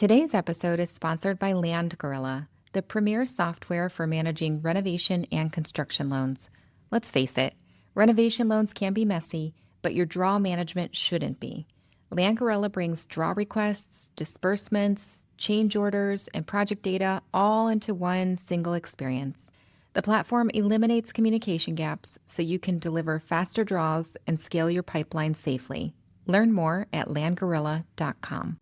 Today's episode is sponsored by Land Gorilla, the premier software for managing renovation and construction loans. Let's face it, renovation loans can be messy, but your draw management shouldn't be. Land Gorilla brings draw requests, disbursements, change orders, and project data all into one single experience. The platform eliminates communication gaps so you can deliver faster draws and scale your pipeline safely. Learn more at landgorilla.com.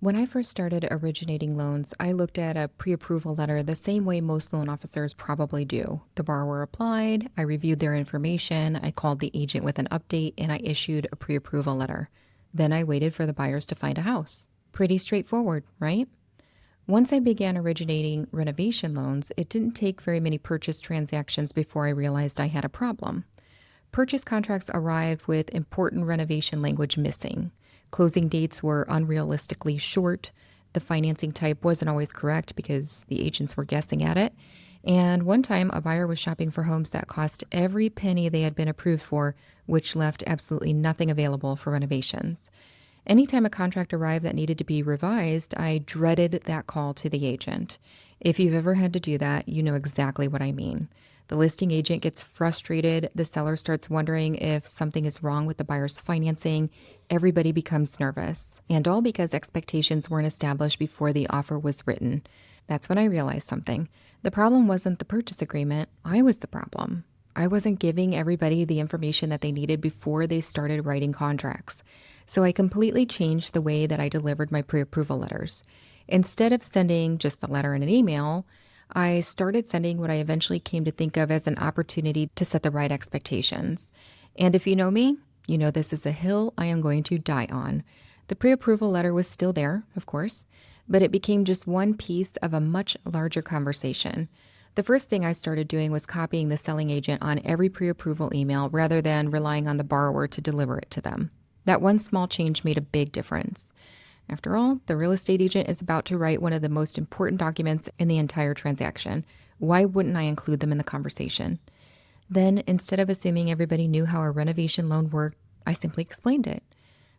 When I first started originating loans, I looked at a pre-approval letter the same way most loan officers probably do. The borrower applied, I reviewed their information, I called the agent with an update, and I issued a pre-approval letter. Then I waited for the buyers to find a house. Pretty straightforward, right? Once I began originating renovation loans, it didn't take very many purchase transactions before I realized I had a problem. Purchase contracts arrived with important renovation language missing. Closing dates were unrealistically short. The financing type wasn't always correct because the agents were guessing at it. And one time, a buyer was shopping for homes that cost every penny they had been approved for, which left absolutely nothing available for renovations. Anytime a contract arrived that needed to be revised, I dreaded that call to the agent. If you've ever had to do that, you know exactly what I mean. The listing agent gets frustrated. The seller starts wondering if something is wrong with the buyer's financing. Everybody becomes nervous. And all because expectations weren't established before the offer was written. That's when I realized something. The problem wasn't the purchase agreement. I was the problem. I wasn't giving everybody the information that they needed before they started writing contracts. So I completely changed the way that I delivered my pre-approval letters. Instead of sending just the letter in an email, I started sending what I eventually came to think of as an opportunity to set the right expectations. And if you know me, you know this is a hill I am going to die on. The pre-approval letter was still there, of course, but it became just one piece of a much larger conversation. The first thing I started doing was copying the selling agent on every pre-approval email rather than relying on the borrower to deliver it to them. That one small change made a big difference. After all, the real estate agent is about to write one of the most important documents in the entire transaction. Why wouldn't I include them in the conversation? Then, instead of assuming everybody knew how a renovation loan worked, I simply explained it.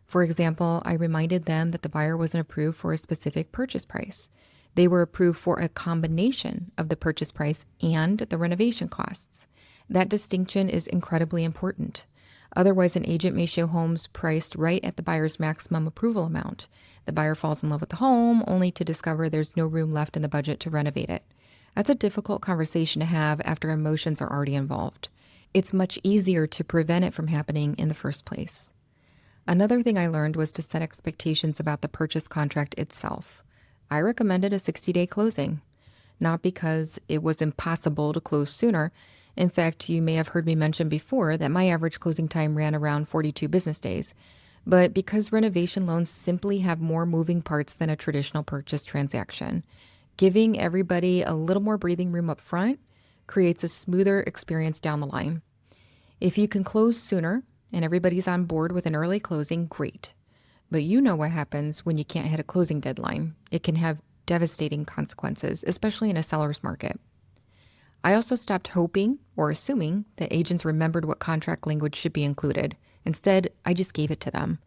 For example, I reminded them that the buyer wasn't approved for a specific purchase price. They were approved for a combination of the purchase price and the renovation costs. That distinction is incredibly important. Otherwise, an agent may show homes priced right at the buyer's maximum approval amount. The buyer falls in love with the home, only to discover there's no room left in the budget to renovate it. That's a difficult conversation to have after emotions are already involved. It's much easier to prevent it from happening in the first place. Another thing I learned was to set expectations about the purchase contract itself. I recommended a 60-day closing, not because it was impossible to close sooner. In fact, you may have heard me mention before that my average closing time ran around 42 business days. But because renovation loans simply have more moving parts than a traditional purchase transaction, giving everybody a little more breathing room up front creates a smoother experience down the line. If you can close sooner and everybody's on board with an early closing, great. But you know what happens when you can't hit a closing deadline. It can have devastating consequences, especially in a seller's market. I also stopped hoping or assuming that agents remembered what contract language should be included. Instead, I just gave it to them.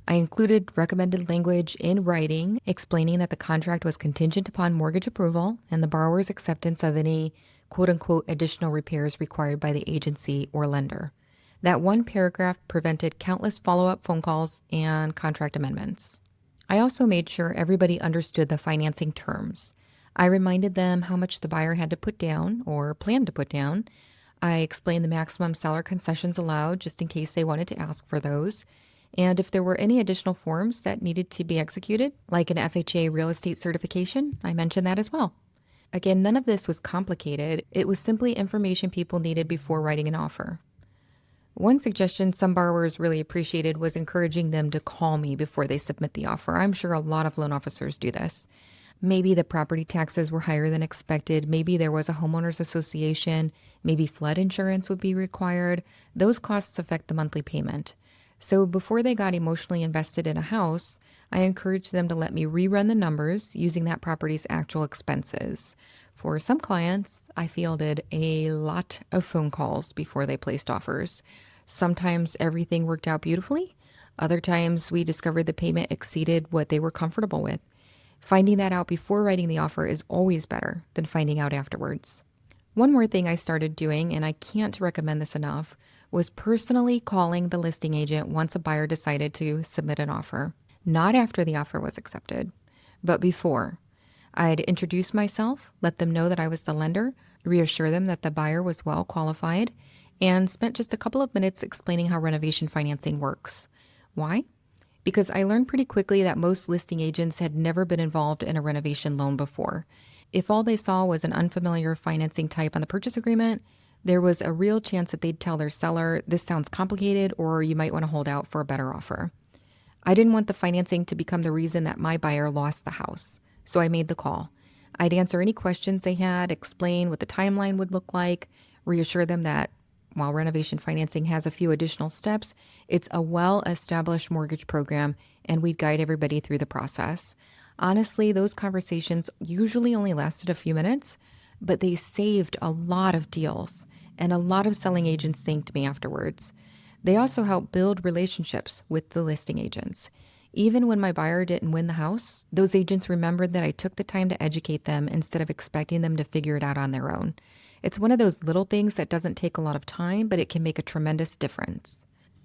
I included recommended language in writing, explaining that the contract was contingent upon mortgage approval and the borrower's acceptance of any quote-unquote additional repairs required by the agency or lender. That one paragraph prevented countless follow-up phone calls and contract amendments. I also made sure everybody understood the financing terms. I reminded them how much the buyer had to put down or planned to put down. I explained the maximum seller concessions allowed just in case they wanted to ask for those. And if there were any additional forms that needed to be executed, like an FHA real estate certification, I mentioned that as well. Again, none of this was complicated. It was simply information people needed before writing an offer. One suggestion some borrowers really appreciated was encouraging them to call me before they submit the offer. I'm sure a lot of loan officers do this. Maybe the property taxes were higher than expected. Maybe there was a homeowners association. Maybe flood insurance would be required. Those costs affect the monthly payment. So before they got emotionally invested in a house, I encouraged them to let me rerun the numbers using that property's actual expenses. For some clients, I fielded a lot of phone calls before they placed offers. Sometimes everything worked out beautifully. Other times, we discovered the payment exceeded what they were comfortable with. Finding that out before writing the offer is always better than finding out afterwards. One more thing I started doing, and I can't recommend this enough, was personally calling the listing agent once a buyer decided to submit an offer. Not after the offer was accepted, but before. I'd introduce myself, let them know that I was the lender, reassure them that the buyer was well qualified, and spent just a couple of minutes explaining how renovation financing works. Why? Because I learned pretty quickly that most listing agents had never been involved in a renovation loan before. If all they saw was an unfamiliar financing type on the purchase agreement, there was a real chance that they'd tell their seller, this sounds complicated, or you might want to hold out for a better offer. I didn't want the financing to become the reason that my buyer lost the house, so I made the call. I'd answer any questions they had, explain what the timeline would look like, reassure them that while renovation financing has a few additional steps, it's a well-established mortgage program, and we'd guide everybody through the process. Honestly, those conversations usually only lasted a few minutes, but they saved a lot of deals, and a lot of selling agents thanked me afterwards. They also helped build relationships with the listing agents. Even when my buyer didn't win the house, those agents remembered that I took the time to educate them instead of expecting them to figure it out on their own. It's one of those little things that doesn't take a lot of time, but it can make a tremendous difference.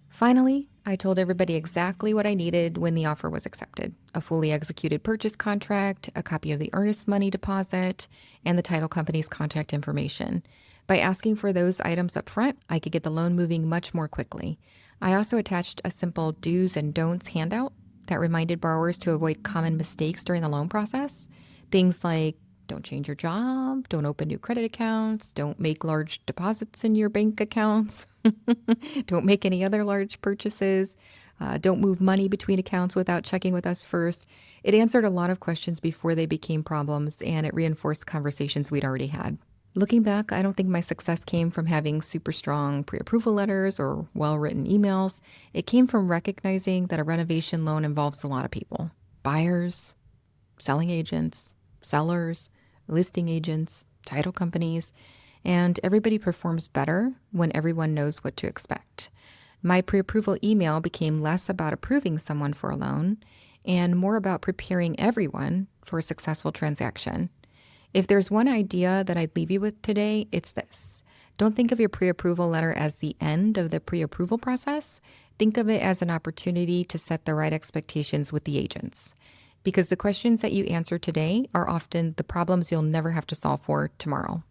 Finally, I told everybody exactly what I needed when the offer was accepted: a fully executed purchase contract, a copy of the earnest money deposit, and the title company's contact information. By asking for those items up front, I could get the loan moving much more quickly. I also attached a simple do's and don'ts handout that reminded borrowers to avoid common mistakes during the loan process. Things like don't change your job, don't open new credit accounts, don't make large deposits in your bank accounts, don't make any other large purchases, don't move money between accounts without checking with us first. It answered a lot of questions before they became problems, and it reinforced conversations we'd already had. Looking back, I don't think my success came from having super strong pre-approval letters or well-written emails. It came from recognizing that a renovation loan involves a lot of people: buyers, selling agents, sellers, listing agents, title companies, and everybody performs better when everyone knows what to expect. My pre-approval email became less about approving someone for a loan and more about preparing everyone for a successful transaction. If there's one idea that I'd leave you with today, it's this. Don't think of your pre-approval letter as the end of the pre-approval process. Think of it as an opportunity to set the right expectations with the agents, because the questions that you answer today are often the problems you'll never have to solve for tomorrow.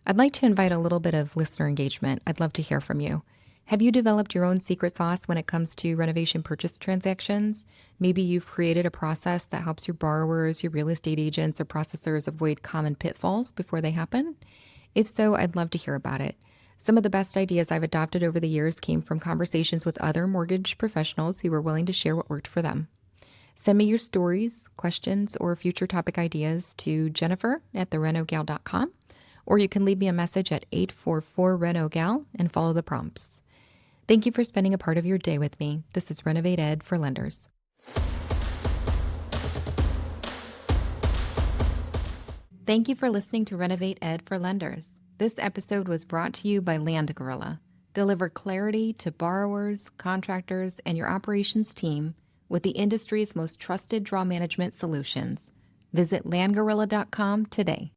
I'd like to invite a little bit of listener engagement. I'd love to hear from you. Have you developed your own secret sauce when it comes to renovation purchase transactions? Maybe you've created a process that helps your borrowers, your real estate agents, or processors avoid common pitfalls before they happen. If so, I'd love to hear about it. Some of the best ideas I've adopted over the years came from conversations with other mortgage professionals who were willing to share what worked for them. Send me your stories, questions, or future topic ideas to jennifer@therenogal.com, or you can leave me a message at 844-RENO-GAL and follow the prompts. Thank you for spending a part of your day with me. This is Renovate Ed for Lenders. Thank you for listening to Renovate Ed for Lenders. This episode was brought to you by Land Gorilla. Deliver clarity to borrowers, contractors, and your operations team with the industry's most trusted draw management solutions. Visit landgorilla.com today.